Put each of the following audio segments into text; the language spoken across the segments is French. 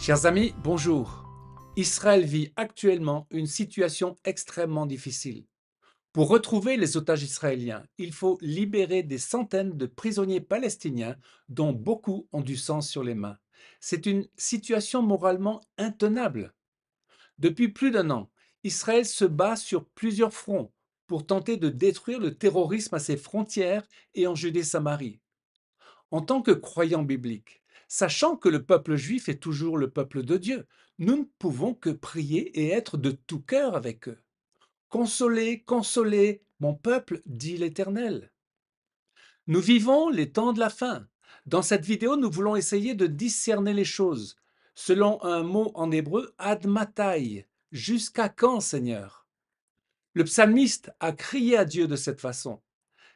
Chers amis, bonjour. Israël vit actuellement une situation extrêmement difficile. Pour retrouver les otages israéliens, il faut libérer des centaines de prisonniers palestiniens dont beaucoup ont du sang sur les mains. C'est une situation moralement intenable. Depuis plus d'un an, Israël se bat sur plusieurs fronts pour tenter de détruire le terrorisme à ses frontières et en Judée-Samarie. En tant que croyants bibliques, sachant que le peuple juif est toujours le peuple de Dieu, nous ne pouvons que prier et être de tout cœur avec eux. Consolez, consolez mon peuple, dit l'Éternel. Nous vivons les temps de la fin. Dans cette vidéo, nous voulons essayer de discerner les choses. Selon un mot en hébreu, ad matai, jusqu'à quand, Seigneur? Le psalmiste a crié à Dieu de cette façon.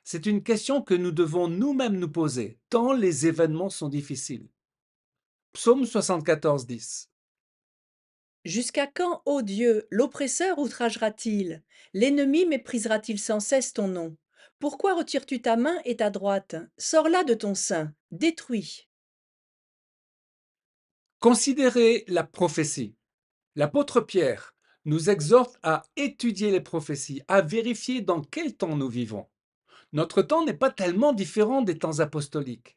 C'est une question que nous devons nous-mêmes nous poser, tant les événements sont difficiles. Psaume 74, 10. Jusqu'à quand, ô Dieu, l'oppresseur outragera-t-il? L'ennemi méprisera-t-il sans cesse ton nom? Pourquoi retires-tu ta main et ta droite? Sors-la de ton sein, détruis. Considérez la prophétie. L'apôtre Pierre nous exhorte à étudier les prophéties, à vérifier dans quel temps nous vivons. Notre temps n'est pas tellement différent des temps apostoliques.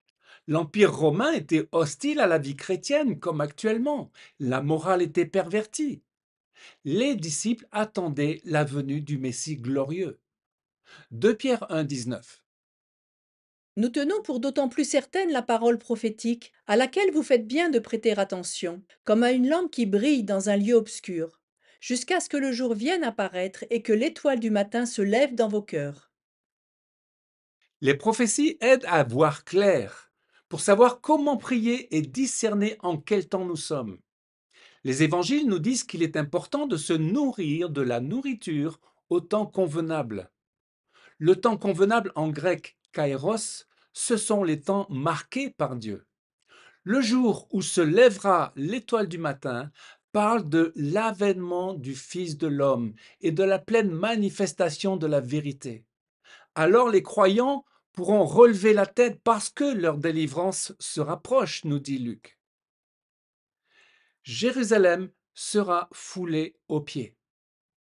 L'Empire romain était hostile à la vie chrétienne comme actuellement. La morale était pervertie. Les disciples attendaient la venue du Messie glorieux. 2 Pierre 1, 19. Nous tenons pour d'autant plus certaine la parole prophétique, à laquelle vous faites bien de prêter attention, comme à une lampe qui brille dans un lieu obscur, jusqu'à ce que le jour vienne apparaître et que l'étoile du matin se lève dans vos cœurs. Les prophéties aident à voir clair, pour savoir comment prier et discerner en quel temps nous sommes. Les évangiles nous disent qu'il est important de se nourrir de la nourriture au temps convenable. Le temps convenable en grec, kairos, ce sont les temps marqués par Dieu. Le jour où se lèvera l'étoile du matin parle de l'avènement du Fils de l'homme et de la pleine manifestation de la vérité. Alors les croyants pourront relever la tête parce que leur délivrance se rapproche, nous dit Luc. Jérusalem sera foulée aux pieds.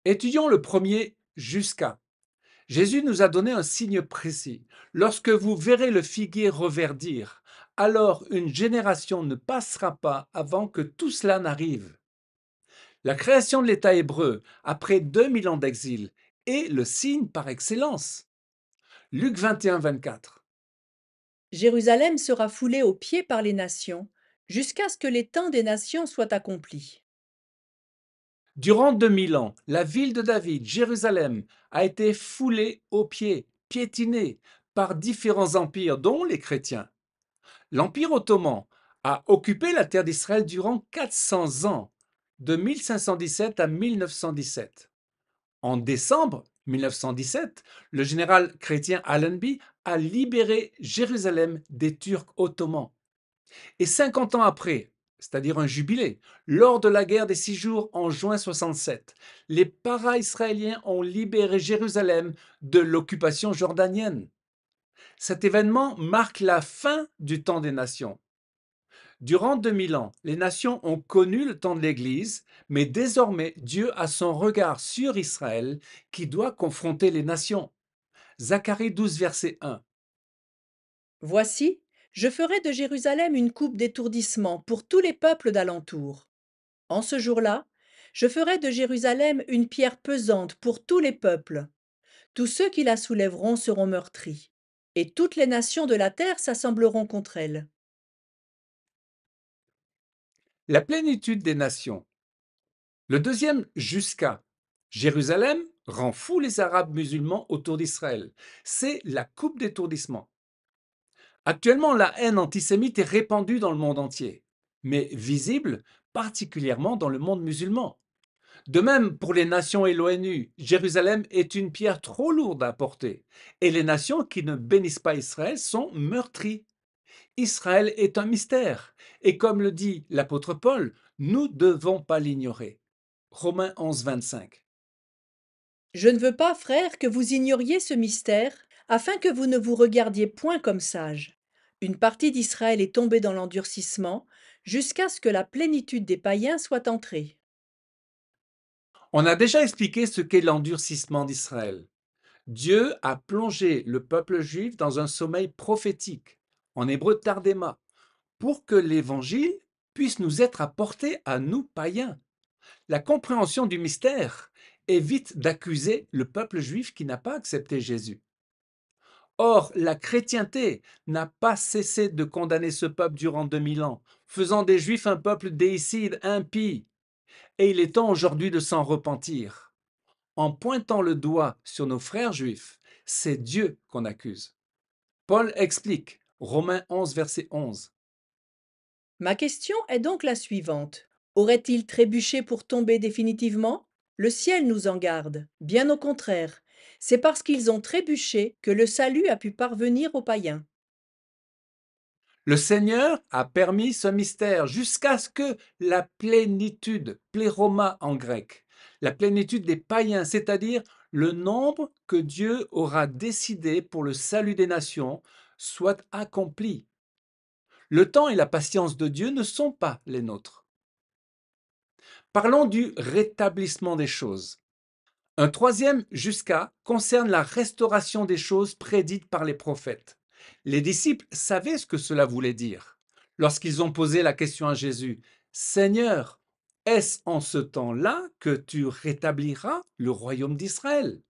Étudions le premier jusqu'à. Jésus nous a donné un signe précis. Lorsque vous verrez le figuier reverdir, alors une génération ne passera pas avant que tout cela n'arrive. La création de l'État hébreu, après 2000 ans d'exil, est le signe par excellence. Luc 21, 24. Jérusalem sera foulée aux pieds par les nations, jusqu'à ce que les temps des nations soient accomplis. Durant 2000 ans, la ville de David, Jérusalem, a été foulée aux pieds, piétinée par différents empires, dont les chrétiens. L'Empire ottoman a occupé la terre d'Israël durant 400 ans, de 1517 à 1917. En décembre 1917, le général chrétien Allenby a libéré Jérusalem des Turcs ottomans. Et 50 ans après, c'est-à-dire un jubilé, lors de la guerre des 6 jours en juin 67, les para-israéliens ont libéré Jérusalem de l'occupation jordanienne. Cet événement marque la fin du temps des nations. Durant 2000 ans, les nations ont connu le temps de l'Église, mais désormais Dieu a son regard sur Israël qui doit confronter les nations. Zacharie 12, verset 1. Voici, je ferai de Jérusalem une coupe d'étourdissement pour tous les peuples d'alentour. En ce jour-là, je ferai de Jérusalem une pierre pesante pour tous les peuples. Tous ceux qui la soulèveront seront meurtris, et toutes les nations de la terre s'assembleront contre elle. La plénitude des nations. Le deuxième jusqu'à. Jérusalem rend fou les Arabes musulmans autour d'Israël. C'est la coupe d'étourdissement. Actuellement, la haine antisémite est répandue dans le monde entier, mais visible particulièrement dans le monde musulman. De même, pour les nations et l'ONU, Jérusalem est une pierre trop lourde à porter, et les nations qui ne bénissent pas Israël sont meurtries. Israël est un mystère, et comme le dit l'apôtre Paul, nous ne devons pas l'ignorer. Romains 11, 25. Je ne veux pas, frères, que vous ignoriez ce mystère, afin que vous ne vous regardiez point comme sages. Une partie d'Israël est tombée dans l'endurcissement, jusqu'à ce que la plénitude des païens soit entrée. On a déjà expliqué ce qu'est l'endurcissement d'Israël. Dieu a plongé le peuple juif dans un sommeil prophétique, en hébreu tardéma, pour que l'évangile puisse nous être apporté à nous païens. La compréhension du mystère évite d'accuser le peuple juif qui n'a pas accepté Jésus. Or, la chrétienté n'a pas cessé de condamner ce peuple durant 2000 ans, faisant des Juifs un peuple déicide, impie, et il est temps aujourd'hui de s'en repentir. En pointant le doigt sur nos frères juifs, c'est Dieu qu'on accuse. Paul explique, Romains 11, verset 11. Ma question est donc la suivante. Aurait-il trébuché pour tomber définitivement? Le ciel nous en garde. Bien au contraire. C'est parce qu'ils ont trébuché que le salut a pu parvenir aux païens. Le Seigneur a permis ce mystère jusqu'à ce que la plénitude, pléroma en grec, la plénitude des païens, c'est-à-dire le nombre que Dieu aura décidé pour le salut des nations, soit accompli. Le temps et la patience de Dieu ne sont pas les nôtres. Parlons du rétablissement des choses. Un troisième jusqu'à concerne la restauration des choses prédites par les prophètes. Les disciples savaient ce que cela voulait dire. Lorsqu'ils ont posé la question à Jésus, Seigneur, est-ce en ce temps-là que tu rétabliras le royaume d'Israël?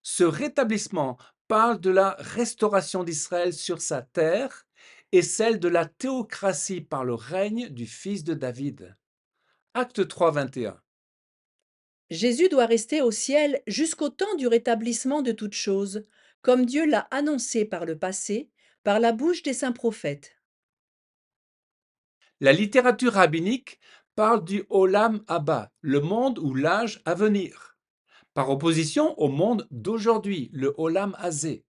Ce rétablissement parle de la restauration d'Israël sur sa terre et celle de la théocratie par le règne du fils de David. Acte 3, 21. Jésus doit rester au ciel jusqu'au temps du rétablissement de toutes choses, comme Dieu l'a annoncé par le passé, par la bouche des saints prophètes. La littérature rabbinique parle du Olam Abba, le monde ou l'âge à venir, par opposition au monde d'aujourd'hui, le Olam Hazé.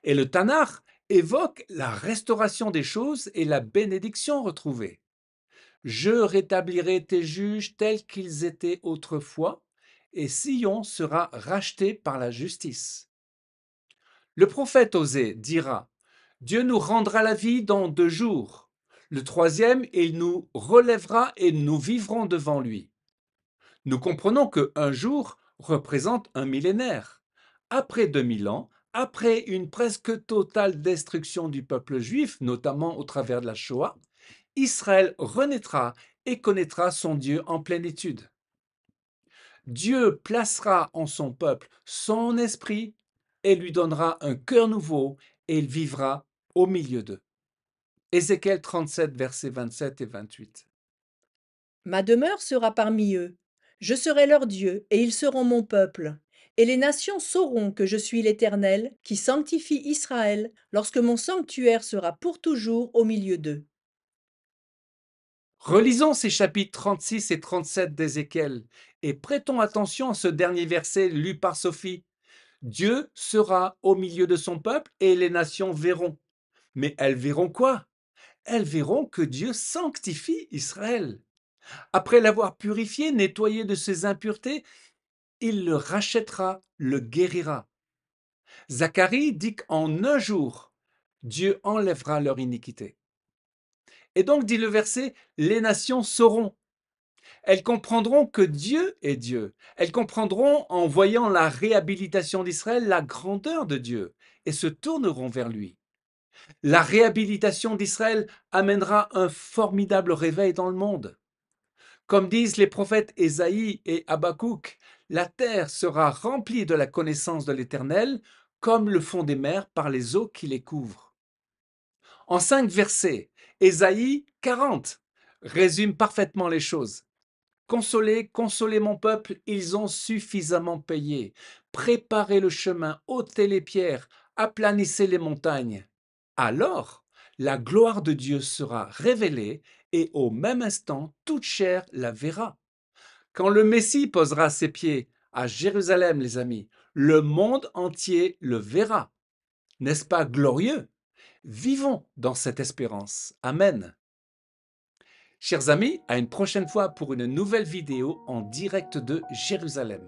Et le Tanakh évoque la restauration des choses et la bénédiction retrouvée. Je rétablirai tes juges tels qu'ils étaient autrefois, et Sion sera racheté par la justice. Le prophète Osée dira, Dieu nous rendra la vie dans 2 jours. Le troisième, il nous relèvera et nous vivrons devant lui. Nous comprenons que un jour représente un millénaire. Après 2000 ans, après une presque totale destruction du peuple juif, notamment au travers de la Shoah, Israël renaîtra et connaîtra son Dieu en plénitude. Dieu placera en son peuple son esprit et lui donnera un cœur nouveau et il vivra au milieu d'eux. Ézéchiel 37, versets 27 et 28. Ma demeure sera parmi eux. Je serai leur Dieu, et ils seront mon peuple. Et les nations sauront que je suis l'Éternel, qui sanctifie Israël, lorsque mon sanctuaire sera pour toujours au milieu d'eux. Relisons ces chapitres 36 et 37 d'Ézéchiel et prêtons attention à ce dernier verset lu par Sophie. Dieu sera au milieu de son peuple et les nations verront. Mais elles verront quoi? Elles verront que Dieu sanctifie Israël. Après l'avoir purifié, nettoyé de ses impuretés, il le rachètera, le guérira. Zacharie dit qu'en un jour, Dieu enlèvera leur iniquité. Et donc, dit le verset, les nations sauront. Elles comprendront que Dieu est Dieu. Elles comprendront en voyant la réhabilitation d'Israël la grandeur de Dieu et se tourneront vers lui. La réhabilitation d'Israël amènera un formidable réveil dans le monde. Comme disent les prophètes Ésaïe et Habakkuk, la terre sera remplie de la connaissance de l'Éternel, comme le fond des mers par les eaux qui les couvrent. En 5 versets, Ésaïe 40 résume parfaitement les choses. Consolez, consolez mon peuple, ils ont suffisamment payé. Préparez le chemin, ôtez les pierres, aplanissez les montagnes. Alors, la gloire de Dieu sera révélée et au même instant, toute chair la verra. Quand le Messie posera ses pieds à Jérusalem, les amis, le monde entier le verra. N'est-ce pas glorieux? Vivons dans cette espérance. Amen. Chers amis, à une prochaine fois pour une nouvelle vidéo en direct de Jérusalem.